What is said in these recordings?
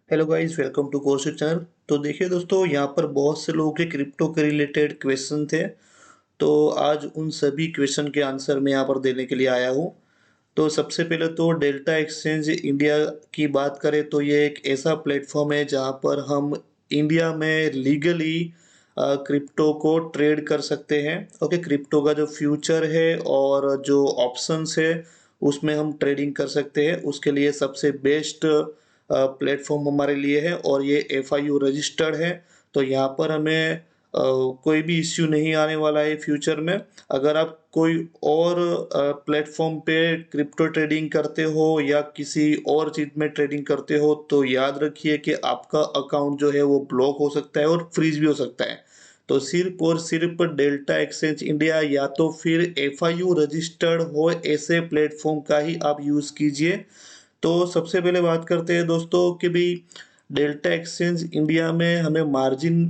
Hello guys, welcome to course channel. तो देखिए दोस्तों, यहाँ पर बहुत से लोगों के क्रिप्टो के रिलेटेड क्वेश्चन थे। तो आज उन सभी क्वेश्चन के आंसर मैं यहाँ पर देने के लिए आया हूँ। तो सबसे पहले तो डेल्टा एक्सचेंज इंडिया की बात करें तो ये एक ऐसा प्लेटफॉर्म है जहाँ पर हम इंडिया में लीगली क्रिप्टो को ट्रेड कर सकते हैं। ओके, क्रिप्टो का जो फ्यूचर है और जो ऑप्शंस है उसमें हम ट्रेडिंग कर सकते हैं। उसके लिए सबसे बेस्ट प्लेटफॉर्म हमारे लिए है और ये एफआईयू रजिस्टर्ड है। तो यहाँ पर हमें कोई भी इश्यू नहीं आने वाला है फ्यूचर में। अगर आप कोई और प्लेटफॉर्म पे क्रिप्टो ट्रेडिंग करते हो या किसी और चीज़ में ट्रेडिंग करते हो तो याद रखिए कि आपका अकाउंट जो है वो ब्लॉक हो सकता है और फ्रीज भी हो सकता है। तो सिर्फ और सिर्फ डेल्टा एक्सचेंज इंडिया या तो फिर एफआईयू रजिस्टर्ड हो ऐसे प्लेटफॉर्म का ही आप यूज़ कीजिए। तो सबसे पहले बात करते हैं दोस्तों कि भाई डेल्टा एक्सचेंज इंडिया में हमें मार्जिन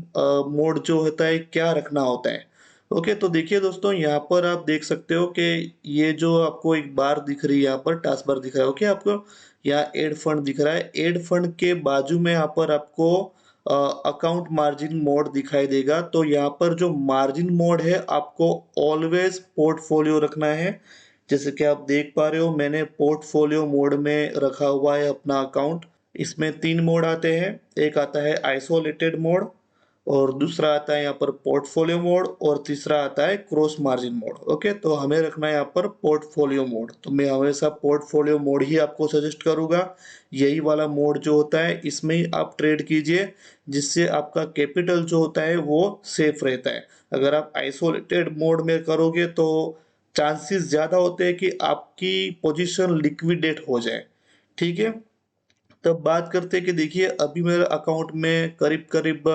मोड जो होता है क्या रखना होता है। ओके, तो देखिए दोस्तों, यहाँ पर आप देख सकते हो कि ये जो आपको एक बार दिख रही है, यहाँ पर टास्क बार दिख रहा है। ओके, आपको यहाँ एड फंड दिख रहा है। एड फंड के बाजू में यहाँ पर आपको अकाउंट मार्जिन मोड दिखाई देगा। तो यहाँ पर जो मार्जिन मोड है आपको ऑलवेज पोर्टफोलियो रखना है। जैसे कि आप देख पा रहे हो, मैंने पोर्टफोलियो मोड में रखा हुआ है अपना अकाउंट। इसमें 3 मोड आते हैं। एक आता है आइसोलेटेड मोड और दूसरा आता है यहाँ पर पोर्टफोलियो मोड और तीसरा आता है क्रॉस मार्जिन मोड। ओके, तो हमें रखना है यहाँ पर पोर्टफोलियो मोड। तो मैं हमेशा पोर्टफोलियो मोड ही आपको सजेस्ट करूंगा। यही वाला मोड जो होता है इसमें ही आप ट्रेड कीजिए, जिससे आपका कैपिटल जो होता है वो सेफ रहता है। अगर आप आइसोलेटेड मोड में करोगे तो चांसेस ज्यादा होते हैं कि आपकी पोजीशन लिक्विडेट हो जाए। ठीक है, तब बात करते हैं कि देखिए अभी मेरे अकाउंट में करीब करीब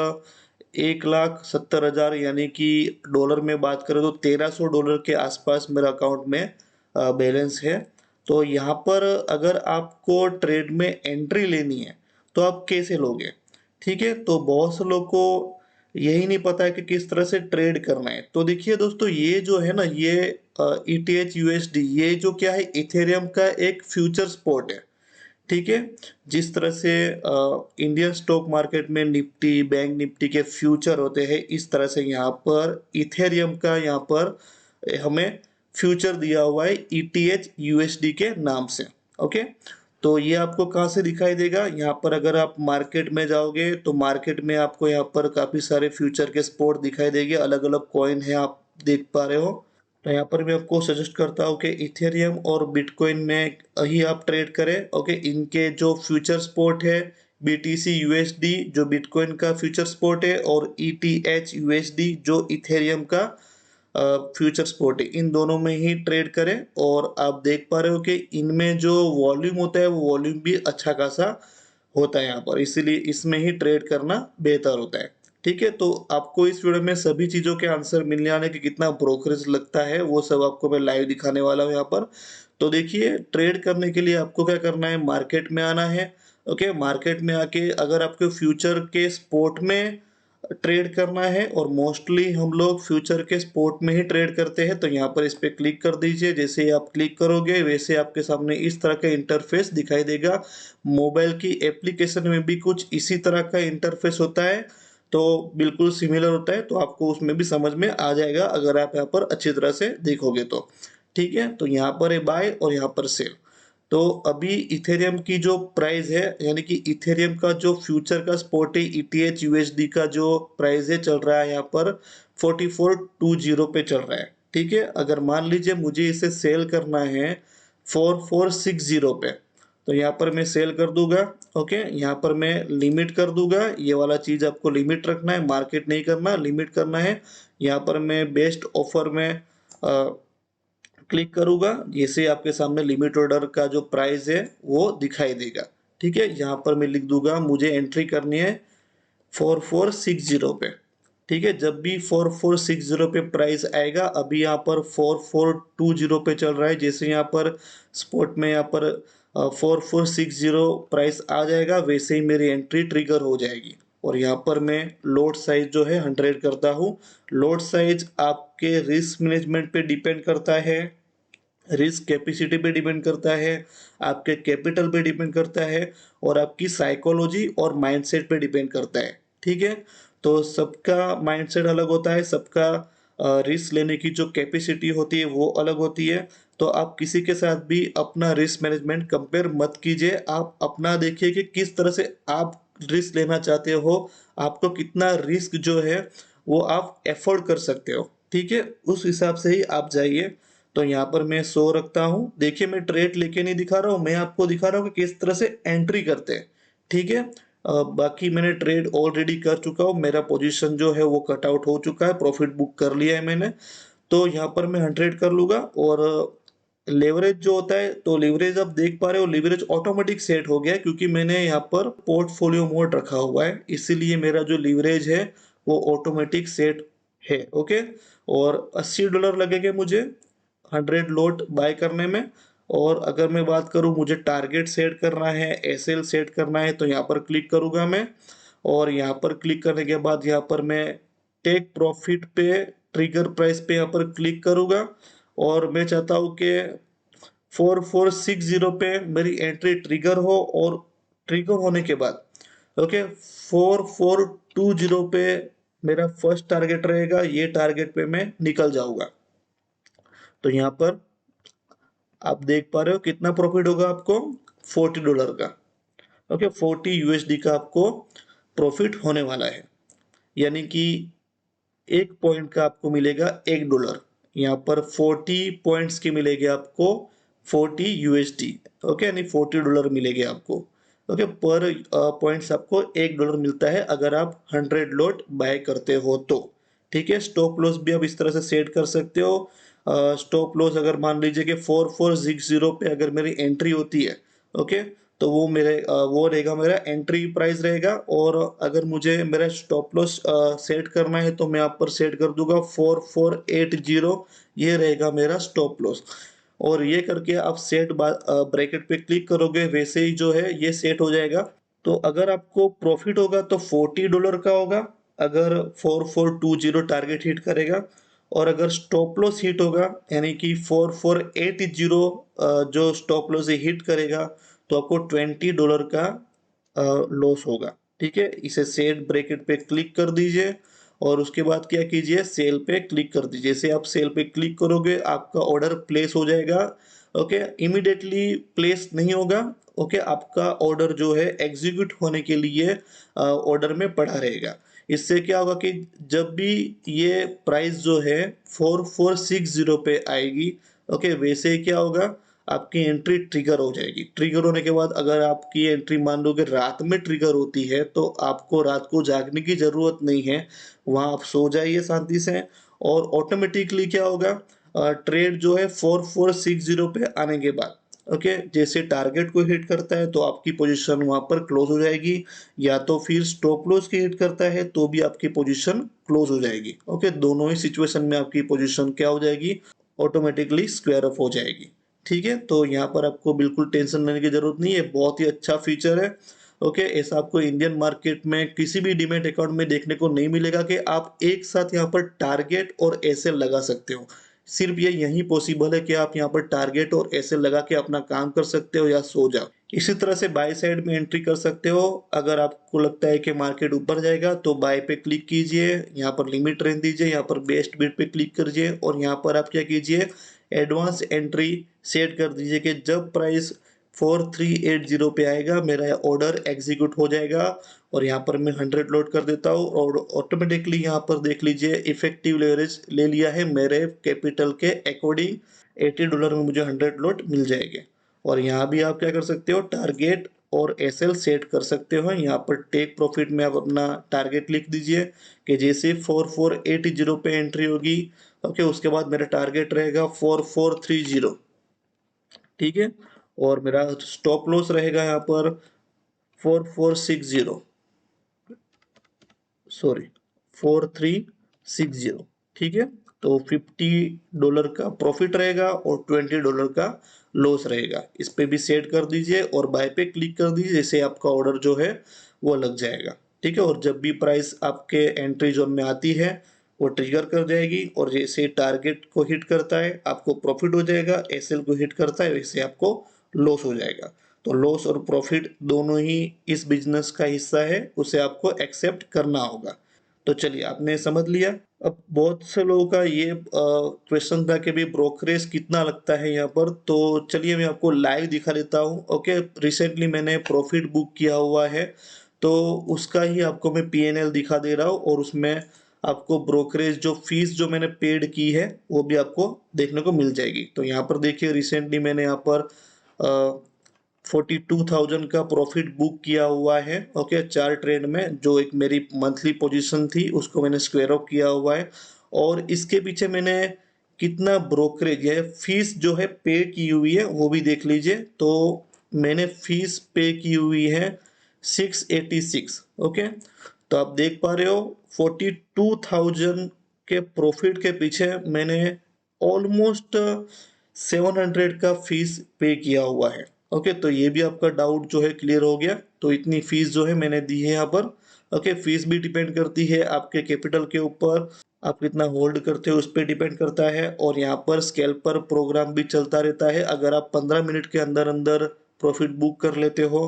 1,70,000 यानी कि डॉलर में बात करें तो $1,300 के आसपास मेरा अकाउंट में बैलेंस है। तो यहाँ पर अगर आपको ट्रेड में एंट्री लेनी है तो आप कैसे लोगे? ठीक है, तो बहुत से लोग को यही नहीं पता है कि किस तरह से ट्रेड करना है। तो देखिए दोस्तों, ये जो है ना, ये ETH USD, ये जो क्या है, इथेरियम का एक फ्यूचर स्पॉट है। ठीक है, जिस तरह से इंडियन स्टॉक मार्केट में निफ्टी, बैंक निफ्टी के फ्यूचर होते हैं, इस तरह से यहाँ पर इथेरियम का यहाँ पर हमें फ्यूचर दिया हुआ है ETH USD के नाम से। ओके, तो ये आपको कहाँ से दिखाई देगा? यहाँ पर अगर आप मार्केट में जाओगे तो मार्केट में आपको यहाँ पर काफी सारे फ्यूचर के स्पॉट दिखाई देंगे। अलग अलग कॉइन है, आप देख पा रहे हो। तो यहाँ पर मैं आपको सजेस्ट करता हूँ कि इथेरियम और बिटकॉइन में ही आप ट्रेड करें। ओके, इनके जो फ्यूचर स्पॉट है BTC USD जो बिटकॉइन का फ्यूचर स्पॉट है और ETH USD जो इथेरियम का फ्यूचर स्पॉट है, इन दोनों में ही ट्रेड करें। और आप देख पा रहे हो कि इनमें जो वॉल्यूम होता है वो वॉल्यूम भी अच्छा खासा होता है यहाँ पर, इसीलिए इसमें ही ट्रेड करना बेहतर होता है। ठीक है, तो आपको इस वीडियो में सभी चीजों के आंसर मिलने आने कि कितना ब्रोकरेज लगता है वो सब आपको मैं लाइव दिखाने वाला हूँ यहाँ पर। तो देखिए, ट्रेड करने के लिए आपको क्या करना है, मार्केट में आना है। ओके, मार्केट में आके अगर आपको फ्यूचर के स्पॉट में ट्रेड करना है, और मोस्टली हम लोग फ्यूचर के स्पॉट में ही ट्रेड करते हैं, तो यहाँ पर इस पे क्लिक कर दीजिए। जैसे ही आप क्लिक करोगे वैसे आपके सामने इस तरह का इंटरफेस दिखाई देगा। मोबाइल की एप्लीकेशन में भी कुछ इसी तरह का इंटरफेस होता है, तो बिल्कुल सिमिलर होता है। तो आपको उसमें भी समझ में आ जाएगा अगर आप यहाँ पर अच्छी तरह से देखोगे तो। ठीक है, तो यहाँ पर है बाय और यहाँ पर सेल। तो अभी इथेरियम की जो प्राइस है, यानी कि इथेरियम का जो फ्यूचर का स्पॉट है ETH USD का जो प्राइस है चल रहा है यहाँ पर 4420 पे चल रहा है। ठीक है, अगर मान लीजिए मुझे इसे सेल करना है 4460 पे, तो यहाँ पर मैं सेल कर दूंगा। ओके, यहाँ पर मैं लिमिट कर दूंगा। ये वाला चीज आपको लिमिट रखना है, मार्केट नहीं करना, लिमिट करना है। यहाँ पर मैं बेस्ट ऑफर में क्लिक करूंगा, जैसे आपके सामने लिमिट ऑर्डर का जो प्राइस है वो दिखाई देगा। ठीक है, यहाँ पर मैं लिख दूंगा मुझे एंट्री करनी है 4460 पे। ठीक है, जब भी 4460 पे प्राइस आएगा, अभी यहाँ पर 4420 पे चल रहा है, जैसे यहाँ पर स्पॉट में यहाँ पर 4460 प्राइस आ जाएगा वैसे ही मेरी एंट्री ट्रिगर हो जाएगी। और यहाँ पर मैं लोड साइज जो है 100 करता हूँ। लोड साइज आपके रिस्क मैनेजमेंट पे डिपेंड करता है। रिस्क कैपेसिटी पे डिपेंड करता है, आपके कैपिटल पे डिपेंड करता है और आपकी साइकोलॉजी और माइंडसेट पे डिपेंड करता है। ठीक है, तो सबका माइंडसेट अलग होता है, सबका रिस्क लेने की जो कैपेसिटी होती है वो अलग होती है। तो आप किसी के साथ भी अपना रिस्क मैनेजमेंट कंपेयर मत कीजिए, आप अपना देखिए कि किस तरह से आप रिस्क लेना चाहते हो, आपको कितना रिस्क जो है वो आप एफोर्ड कर सकते हो। ठीक है, उस हिसाब से ही आप जाइए। तो यहाँ पर मैं 100 रखता हूँ। देखिए मैं ट्रेड लेके नहीं दिखा रहा हूँ, मैं आपको दिखा रहा हूँ कि किस तरह से एंट्री करते हैं। ठीक है, बाकी मैंने ट्रेड ऑलरेडी कर चुका हूँ, मेरा पोजीशन जो है वो कट आउट हो चुका है, प्रॉफिट बुक कर लिया है मैंने। तो यहाँ पर मैं 100 कर लूंगा। और लेवरेज जो होता है, तो लेवरेज आप देख पा रहे हो, लेवरेज ऑटोमेटिक सेट हो गया है क्योंकि मैंने यहाँ पर पोर्टफोलियो मोड रखा हुआ है, इसीलिए मेरा जो लीवरेज है वो ऑटोमेटिक सेट है। ओके, और $80 लगेंगे मुझे 100 लॉट बाय करने में। और अगर मैं बात करूं, मुझे टारगेट सेट करना है, एसएल सेट करना है, तो यहाँ पर क्लिक करूंगा मैं। और यहाँ पर क्लिक करने के बाद यहाँ पर मैं टेक प्रॉफिट पे, ट्रिगर प्राइस पे यहाँ पर क्लिक करूंगा। और मैं चाहता हूँ कि 4460 पे मेरी एंट्री ट्रिगर हो, और ट्रिगर होने के बाद ओके 4420 पे मेरा फर्स्ट टारगेट रहेगा, ये टारगेट पे मैं निकल जाऊंगा। तो यहाँ पर आप देख पा रहे हो कितना प्रॉफिट होगा आपको, $40 का। ओके, 40 यूएसडी का आपको प्रॉफिट होने वाला है, यानी कि एक पॉइंट का आपको मिलेगा $1। यहाँ पर 40 पॉइंट्स के मिलेंगे आपको 40 यूएसडी। ओके, यानी $40 मिलेंगे आपको। ओके, पर पॉइंट्स आपको $1 मिलता है अगर आप 100 लॉट बाय करते हो तो। ठीक है, स्टॉप लॉस भी आप इस तरह से सेट कर सकते हो। स्टॉप लॉस अगर मान लीजिए कि 4460 पे अगर मेरी एंट्री होती है, ओके, तो वो मेरे वो रहेगा, मेरा एंट्री प्राइस रहेगा। और अगर मुझे मेरा स्टॉप लॉस सेट करना है तो मैं यहाँ पर सेट कर दूंगा 4480, ये रहेगा मेरा स्टॉप लॉस। और ये करके आप सेट ब्रैकेट पे क्लिक करोगे, वैसे ही जो है ये सेट हो जाएगा। तो अगर आपको प्रॉफिट होगा तो $40 का होगा अगर 4420 टारगेट हिट करेगा। और अगर स्टॉप लॉस हिट होगा, यानी कि 4480 जो स्टॉप लॉस हिट करेगा, तो आपको $20 का लॉस होगा। ठीक है, इसे सेल ब्रैकेट पे क्लिक कर दीजिए। और उसके बाद क्या कीजिए, सेल पे क्लिक कर दीजिए। जैसे आप सेल पे क्लिक करोगे आपका ऑर्डर प्लेस हो जाएगा। ओके, इमीडिएटली प्लेस नहीं होगा। ओके, आपका ऑर्डर जो है एग्जीक्यूट होने के लिए ऑर्डर में पड़ा रहेगा। इससे क्या होगा कि जब भी ये प्राइस जो है 4460 पे आएगी, ओके, वैसे ही क्या होगा, आपकी एंट्री ट्रिगर हो जाएगी। ट्रिगर होने के बाद अगर आपकी एंट्री मान लो कि रात में ट्रिगर होती है, तो आपको रात को जागने की जरूरत नहीं है, वहां आप सो जाइए शांति से। और ऑटोमेटिकली क्या होगा, ट्रेड जो है 4460 पे आने के बाद, ओके, जैसे टारगेट को हिट करता है तो आपकी पोजीशन वहां पर क्लोज हो जाएगी, या तो फिर स्टॉप लॉस की हिट करता है तो भी आपकी पोजीशन क्लोज हो जाएगी। ओके, दोनों ही सिचुएशन में आपकी पोजीशन क्या हो जाएगी, ऑटोमेटिकली स्क्वायर ऑफ हो जाएगी। ठीक है, तो यहाँ पर आपको बिल्कुल टेंशन लेने की जरूरत नहीं है, बहुत ही अच्छा फीचर है। ओके, ऐसा आपको इंडियन मार्केट में किसी भी डीमैट अकाउंट में देखने को नहीं मिलेगा कि आप एक साथ यहाँ पर टारगेट और एसएल लगा सकते हो। सिर्फ ये यही पॉसिबल है कि आप यहाँ पर टारगेट और एसएल लगा के अपना काम कर सकते हो या सो जाओ। इसी तरह से बाय साइड में एंट्री कर सकते हो। अगर आपको लगता है कि मार्केट ऊपर जाएगा तो बाय पे क्लिक कीजिए, यहाँ पर लिमिट रहने दीजिए, यहाँ पर बेस्ट बिड पे क्लिक करिए और यहाँ पर आप क्या कीजिए, एडवांस एंट्री सेट कर दीजिए कि जब प्राइस 4380 पे आएगा मेरा ऑर्डर एग्जीक्यूट हो जाएगा। और यहाँ पर मैं 100 लोड कर देता हूँ और ऑटोमेटिकली यहाँ पर देख लीजिए इफेक्टिव लेवरेज ले लिया है मेरे कैपिटल के अकॉर्डिंग। $80 में मुझे 100 लोड मिल जाएंगे। और यहाँ भी आप क्या कर सकते हो, टारगेट और एसएल सेट कर सकते हो। यहाँ पर टेक प्रॉफिट में आप अपना टारगेट लिख दीजिए कि जैसे 4480 पे एंट्री होगी, ओके, उसके बाद मेरा टारगेट रहेगा 4430। ठीक है, और मेरा स्टॉप लॉस रहेगा यहाँ पर 4460, सॉरी 4360। ठीक है, तो $50 का प्रॉफिट रहेगा और $20 का लॉस रहेगा। इस पे भी सेट कर दीजिए और बाय पे क्लिक कर दीजिए, जैसे आपका ऑर्डर जो है वो लग जाएगा। ठीक है, और जब भी प्राइस आपके एंट्री जोन में आती है वो ट्रिगर कर जाएगी और जैसे टारगेट को हिट करता है आपको प्रॉफिट हो जाएगा, एसएल को हिट करता है वैसे आपको लॉस हो जाएगा। तो लॉस और प्रॉफिट दोनों ही इस बिजनेस का हिस्सा है, उसे आपको एक्सेप्ट करना होगा। तो चलिए आपने समझ लिया। अब बहुत से लोगों का ये क्वेश्चन था कि भाई ब्रोकरेज कितना लगता है यहाँ पर, तो चलिए मैं आपको लाइव दिखा देता हूँ। ओके, रिसेंटली मैंने प्रॉफिट बुक किया हुआ है, तो उसका ही आपको मैं पीएनएल दिखा दे रहा हूँ और उसमें आपको ब्रोकरेज जो फीस जो मैंने पेड की है वो भी आपको देखने को मिल जाएगी। तो यहाँ पर देखिए रिसेंटली मैंने यहाँ पर 42,000 का प्रॉफिट बुक किया हुआ है। ओके, 4 ट्रेड में जो एक मेरी मंथली पोजीशन थी उसको मैंने स्क्वायर ऑफ किया हुआ है और इसके पीछे मैंने कितना ब्रोकरेज है फीस जो है पे की हुई है वो भी देख लीजिए। तो मैंने फीस पे की हुई है 686। ओके, तो आप देख पा रहे हो 42,000 के प्रॉफिट के पीछे मैंने ऑलमोस्ट 700 का फीस पे किया हुआ है। ओके, तो ये भी आपका डाउट जो है क्लियर हो गया। तो इतनी फीस जो है मैंने दी है यहाँ पर। ओके, फीस भी डिपेंड करती है आपके कैपिटल के ऊपर, आप कितना होल्ड करते हो उस पर डिपेंड करता है। और यहाँ पर स्कैल्पर प्रोग्राम भी चलता रहता है, अगर आप 15 मिनट के अंदर अंदर प्रॉफिट बुक कर लेते हो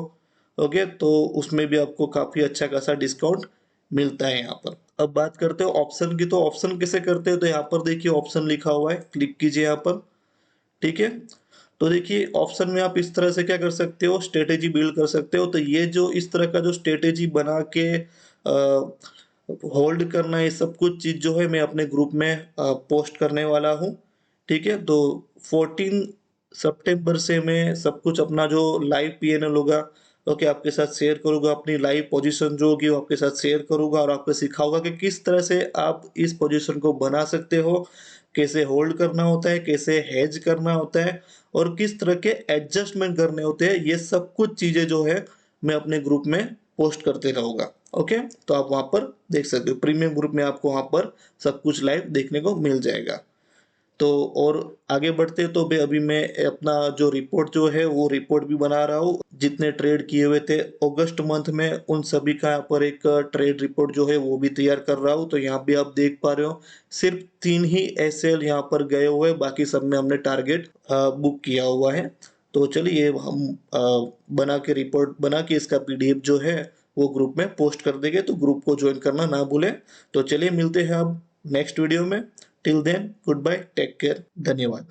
ओके, तो उसमें भी आपको काफी अच्छा खासा डिस्काउंट मिलता है यहाँ पर। अब बात करते हो ऑप्शन की, तो ऑप्शन कैसे करते हो, तो यहाँ पर देखिए ऑप्शन लिखा हुआ है, क्लिक कीजिए यहाँ पर। ठीक है, तो देखिए ऑप्शन में आप इस तरह से क्या कर सकते हो, स्ट्रेटेजी बिल्ड कर सकते हो। तो ये जो इस तरह का जो स्ट्रेटेजी बना के होल्ड करना, ये सब कुछ चीज जो है मैं अपने ग्रुप में पोस्ट करने वाला हूँ। ठीक है, तो 14 सितंबर से मैं सब कुछ अपना जो लाइव पीएनएल होगा ओके आपके साथ शेयर करूंगा, अपनी लाइव पोजीशन जो होगी वो आपके साथ शेयर करूंगा और आपको सिखाऊंगा कि किस तरह से आप इस पोजीशन को बना सकते हो, कैसे होल्ड करना होता है, कैसे हेज करना होता है और किस तरह के एडजस्टमेंट करने होते हैं। ये सब कुछ चीजें जो है मैं अपने ग्रुप में पोस्ट करते रहूंगा। ओके, तो आप वहां पर देख सकते हो, प्रीमियम ग्रुप में आपको वहां पर सब कुछ लाइव देखने को मिल जाएगा। तो और आगे बढ़ते तो भी अभी मैं अपना जो रिपोर्ट जो है वो रिपोर्ट भी बना रहा हूँ, जितने ट्रेड किए हुए थे अगस्त मंथ में उन सभी का यहाँ पर एक ट्रेड रिपोर्ट जो है वो भी तैयार कर रहा हूँ। तो यहाँ भी आप देख पा रहे हो सिर्फ 3 ही एसएल यहाँ पर गए हुए, बाकी सब में हमने टारगेट बुक किया हुआ है। तो चलिए हम बना के रिपोर्ट बना के इसका पीडीएफ जो है वो ग्रुप में पोस्ट कर देंगे, तो ग्रुप को ज्वाइन करना ना भूलें। तो चलिए मिलते हैं अब नेक्स्ट वीडियो में। Till then goodbye, take care, धन्यवाद।